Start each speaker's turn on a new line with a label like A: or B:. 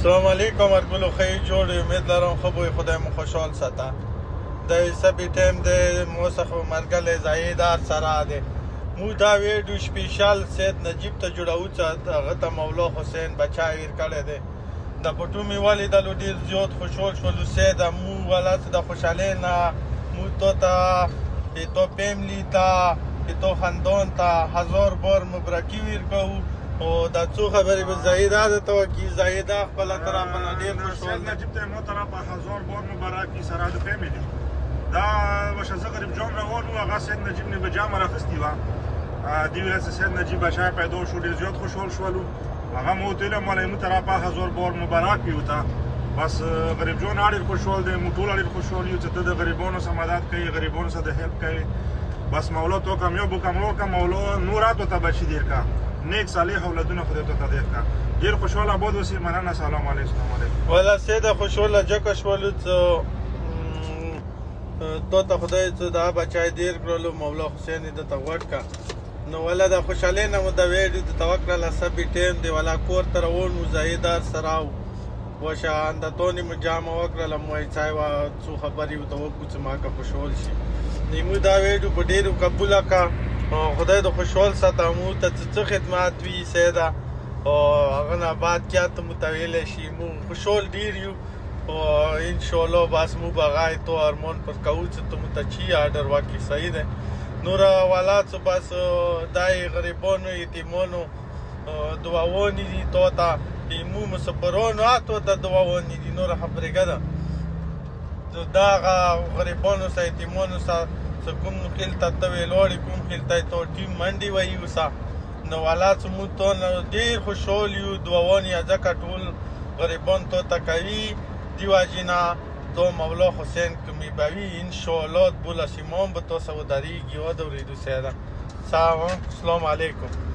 A: السلام علیکم ارګلو خی جوړ امید لرم ښه به خدای مو خوشحال ساته د سبي ټایم دی مو څخه مرګلی ځایدار سره دی مو دا ویډیو سپیشل سید نجیب ته جوړو چې هغه ته مولا حسین بچا ویر کړی دی د پټو مې ولیدلو ډېر زیات خوشحال شولو سید مو والا د خوشحالۍ نه مو ته تو فیملی ته تو خاندان ته هزار بار مبارکي ویر کوو او دا څو خبرې به زاهده درته وکړي زاهده خپله طرفه نه ډېر خوشحال
B: دی نجیب ته مو طرفه هزار بار مبارکي سره د فیملی دا باشه زه غریب جان روان وو هغه سید نجیب نه به جامه راخیستې وه دې ورځ سید نجیب بچی پیدا شو ډېر زیات خوشحال شولو هغه مو ورته ویل مالی مو طرفه هزار بار مبارک وي ورته بس غریب جان ډېر خوشحال دی موږ ټول ډېر خوشحال یو چې ته د غریبانو سره مدد کوي غریبانو سره د هیلپ کوي بس مولا تو کامیاب وکړه که مولا نورات ورته بچي ډېر کړه نیک صالح اولادونه خدای ته تدیر کړه ډېر خوشحاله آباد اوسئ مننه سلام علیکم
A: والا سیده خوشحاله ځکه شولو چې تو ته خدای څه دا بچای دیر کړلو مولا حسین یې درته غوږ کړه نو والا د خوشحالۍ نه مو د ویډیو درته وکړله سبي ټایم دی والا کور ته روان وو ځایدار سره وشه اندتونې مو جامه وکړله مو وایي چای څو خبرې ورته وکړو چې ما که خوشحال شي مو دا ویډیو په ډېرو قبوله کړه خدای د خوشحال ساته مو ته څه خدمات وي سیده او هغه نه بعد کیا ته مو ته ویلی شي مو خوشحال ډېر یو او انشاءالله بس مو به هغه تو ارمان پر کوو چې ته مو ته چی آرډر وکړي صحیح دی نوره والا څه بس دای غریبانو یتیمانو دعاوانې دي تو ته مو مسافرانو تو ته دعاوانې دي نوره خبرېږه ده دا هغه غریبانو سره یتیمانو سره کوم خیل ته ته ویلوړې کوم خیل ته تو ټیم منډې وایي اوسه نو والا څه موږ ته ډېر خوشحال یو دعاوانې ځکه ټول غریبان تو ته کوي دی وجې نه تو مولا حسین که میبوي انشاءالله بوله سیمان به تاسو ودرېږي ودرېدو سیده السلام علیکم